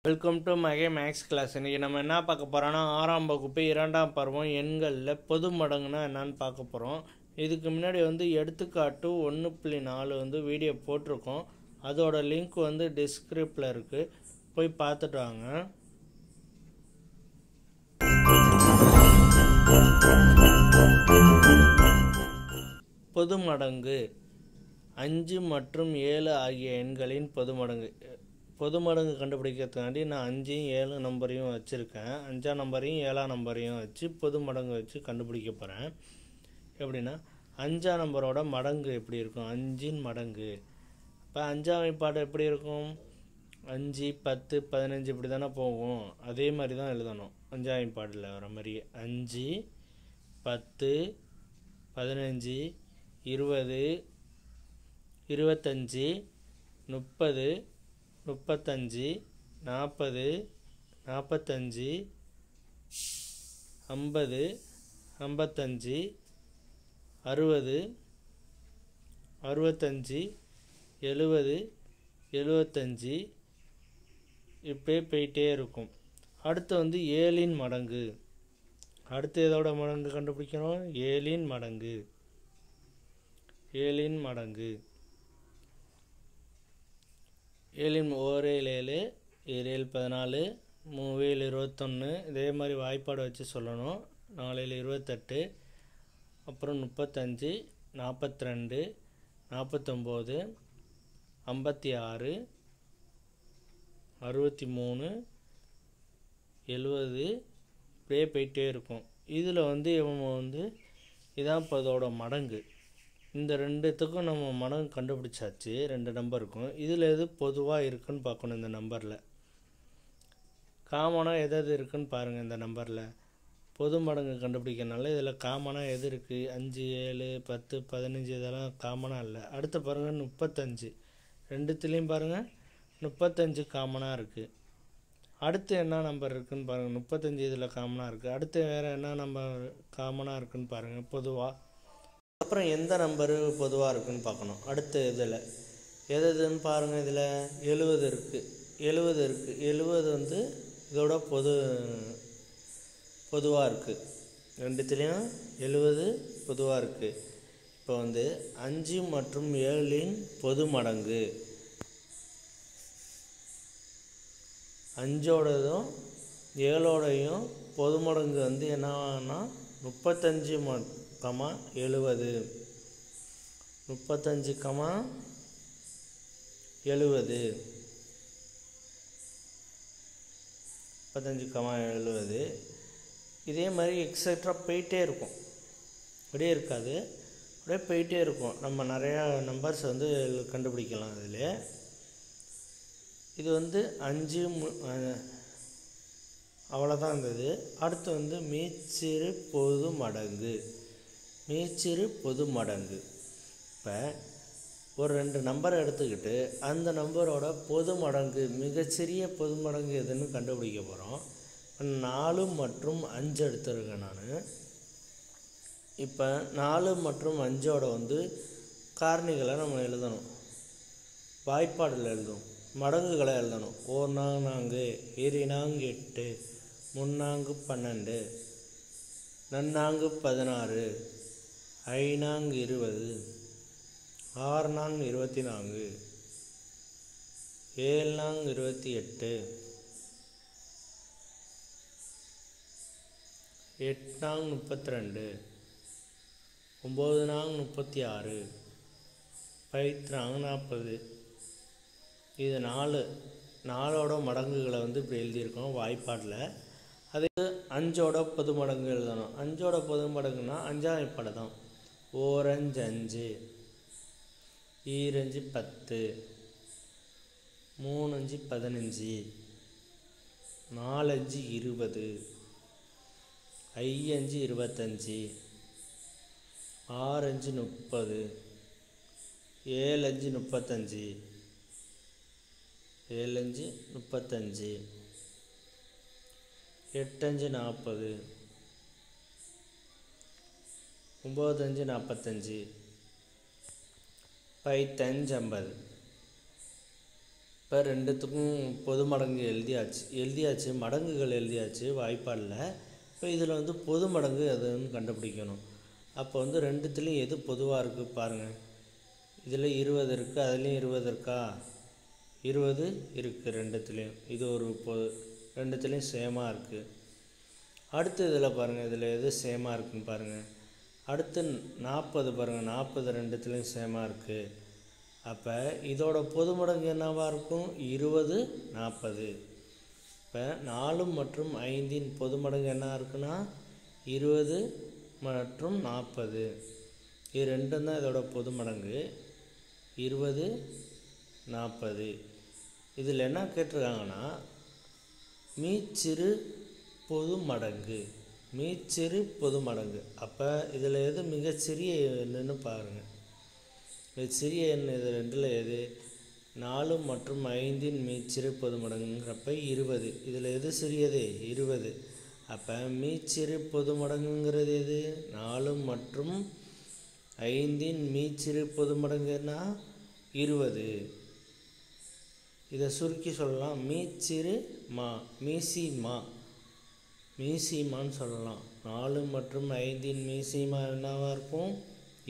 Welcome to மகே maths class. இன்றைக்கி நம்ம என்ன பார்க்க போகிறோன்னா 6ஆம் வகுப்பு 2ஆம் பருவம் எண்களில் பொது மடங்குனா என்னன்னு பார்க்க போகிறோம். இதுக்கு முன்னாடி எடுத்துக்காட்டு 1.4 வீடியோ போட்டிருக்கோம். அதோட லிங்க் டிஸ்கிரிப்டில் இருக்குது, போய் பார்த்துட்டு வாங்க. பொது மடங்கு 5 மற்றும் 7 ஆகிய எண்களின் பொது மடங்கு. பொது மடங்கு கண்டுபிடிக்கிறதுக்காண்டி நான் 5, 7 நம்பரையும் வச்சுருக்கேன். 5ஆம் நம்பரையும் 7ஆம் நம்பரையும் வச்சு பொது மடங்கு வச்சு கண்டுபிடிக்க போகிறேன். எப்படின்னா 5ஆம் நம்பரோட மடங்கு எப்படி இருக்கும், 5இன் மடங்கு. இப்போ 5ஆம் வாய்ப்பாடு எப்படி இருக்கும், 5, 10, 15 இப்படி தானே போகும். அதே மாதிரி தான் எழுதணும். 5ஆம் வாய்ப்பாடில் வர மாதிரியே 5, 10, 15, 20, 25, 30, 35, 40, 45, 50, 55, 60, 65, 70, 75 இப்படியே போயிட்டே இருக்கும். அடுத்து 7இன் மடங்கு. அடுத்து எதோட மடங்கு கண்டுபிடிக்கணும், 7இன் மடங்கு. 7இன் மடங்கு 7 1 7, 7 14, 3 21. இதே மாதிரி வாய்ப்பாடு வச்சு சொல்லணும். 4 28, அப்புறம் 35, 42, 49, 56, 63, 70 இப்படியே போயிட்டே இருக்கும். இதில் இவங்க இதான் இப்போ இதோட மடங்கு. இந்த ரெண்டுத்துக்கும் நம்ம மடங்கு கண்டுபிடிச்சாச்சு. 2 நம்பர் இருக்கும். இதில் எது பொதுவாக இருக்குன்னு பார்க்கணும். இந்த நம்பரில் காமனாக எது இருக்குன்னு பாருங்கள். இந்த நம்பரில் பொது மடங்கு கண்டுபிடிக்கிறனால இதில் காமனாக எது இருக்குது, 5, 7, 10, 15 இதெல்லாம் காமனாக இல்லை. அடுத்து பாருங்கள் 35. ரெண்டுத்துலேயும் பாருங்கள் 35 காமனாக இருக்குது. அடுத்து என்ன நம்பர் இருக்குதுன்னு பாருங்கள். 35 இதில் காமனாக இருக்குது. அடுத்து வேறு என்ன நம்பர் காமனாக இருக்குதுன்னு பாருங்கள் பொதுவாக. அப்புறம் எந்த நம்பரு பொதுவாக இருக்குதுன்னு பார்க்கணும். அடுத்த இதில் எதுன்னு பாருங்கள். இதில் 70 இருக்குது. 70 இருக்குது. 70 இதோட பொதுவாக இருக்குது. ரெண்டுத்துலேயும் 70 பொதுவாக இருக்குது. இப்போ 5 மற்றும் 7இன் பொது மடங்கு 5ஓடதும் 7ஓடையும் பொது மடங்கு என்னன்னா 35, 70. 35, 70. 35, 70. இதே மாதிரி எக்ஸட்ரா போயிட்டே இருக்கும். அப்படியே இருக்காது, அப்படியே போயிட்டே இருக்கும். நம்ம நிறையா நம்பர்ஸ் கண்டுபிடிக்கலாம். அதில் இது 5 அவ்வளோதான் இருந்தது. அடுத்து மீச்சிறு பொது மடங்கு. மீச்சிறு பொது மடங்கு. இப்போ ஒரு 2 நம்பரை எடுத்துக்கிட்டு அந்த நம்பரோட பொது மடங்கு, மிகச்சிறிய பொது மடங்கு எதுன்னு கண்டுபிடிக்க போகிறோம். 4 மற்றும் 5 எடுத்துருக்கேன் நான். இப்போ 4 மற்றும் 5ஓட காரணிகளை நம்ம எழுதணும். வாய்ப்பாடில் எழுதணும், மடங்குகளை எழுதணும். 1 4, 2 8, 3 12, 4 16, 5 20, 6 24, 7 28, 8 32, 9 36, 5 40. இது 4ஓட மடங்குகளை இப்படி எழுதியிருக்கோம் வாய்ப்பாடில். அது 5ஓட பொது மடங்கு எழுதணும். 5ஓட பொது மடங்குன்னா 5ஆம் வாய்ப்பாடு தான். 1 5 5, 2 5 10, 3 5 15, 4 5 20, 5 25, 6 5 30, 7 5 35, 7 5 35, 8 5 40, 9 5 45, 5 5 50. இப்போ ரெண்டுத்துக்கும் பொது மடங்கு எழுதியாச்சு மடங்குகள் எழுதியாச்சு வாய்ப்பாடில். இப்போ இதில் வந்து பொது மடங்கு எதுன்னு கண்டுபிடிக்கணும். அப்போ வந்து ரெண்டுத்துலேயும் எது பொதுவாக இருக்குது பாருங்கள். இதில் 20 இருக்குது, அதுலேயும் 20 இருக்கா? 20 இருக்குது ரெண்டுத்துலேயும். இது ஒரு ரெண்டுத்துலேயும் சேமாக இருக்குது. அடுத்து இதில் பாருங்கள், இதில் எது சேமாக இருக்குன்னு பாருங்கள். அடுத்து 40 பாருங்கள், 40 ரெண்டுத்துலேயும் சேமாக இருக்குது. அப்போ இதோட பொது மடங்கு என்னவாக இருக்கும்? 20, 40. இப்போ 4 மற்றும் 5 பொது மடங்கு என்ன இருக்குன்னா 20 மற்றும் 40. இது ரெண்டும் தான் இதோட பொது மடங்கு 20, 40. இதில் என்ன கேட்டிருக்காங்கன்னா மீச்சிறு பொது மடங்கு. அப்போ இதில் எது மிகச்சிறிய எண்ணுன்னு பாருங்கள். சிறிய எண் இது ரெண்டில் எது? 4 மற்றும் 5 மீச்சிறு பொது மடங்குங்கிறப்ப 20. இதில் எது சிறியது? 20. அப்போ மீச்சிறு பொது மடங்குங்கிறது எது? 4 மற்றும் 5 மீச்சிறு பொது மடங்குன்னா 20. இதை சுருக்கி சொல்லலாம் மீச்சிறு மா, மீசிமான்னு சொல்லலாம். 4 மற்றும் 5 மீசிமா என்னவாக இருக்கும்?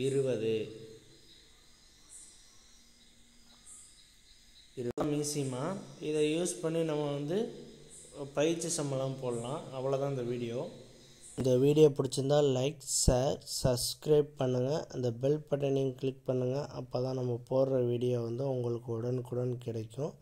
20. மீசிமா. இதை யூஸ் பண்ணி நம்ம வந்து பயிற்சி சம்பளம் போடலாம். அவ்வளோதான் இந்த வீடியோ. இந்த வீடியோ பிடிச்சிருந்தால் லைக், ஷேர், சப்ஸ்கிரைப் பண்ணுங்கள். அந்த பெல் பட்டனையும் கிளிக் பண்ணுங்கள். அப்போ தான் நம்ம போடுற வீடியோ வந்து உங்களுக்கு உடனுக்குடன் கிடைக்கும்.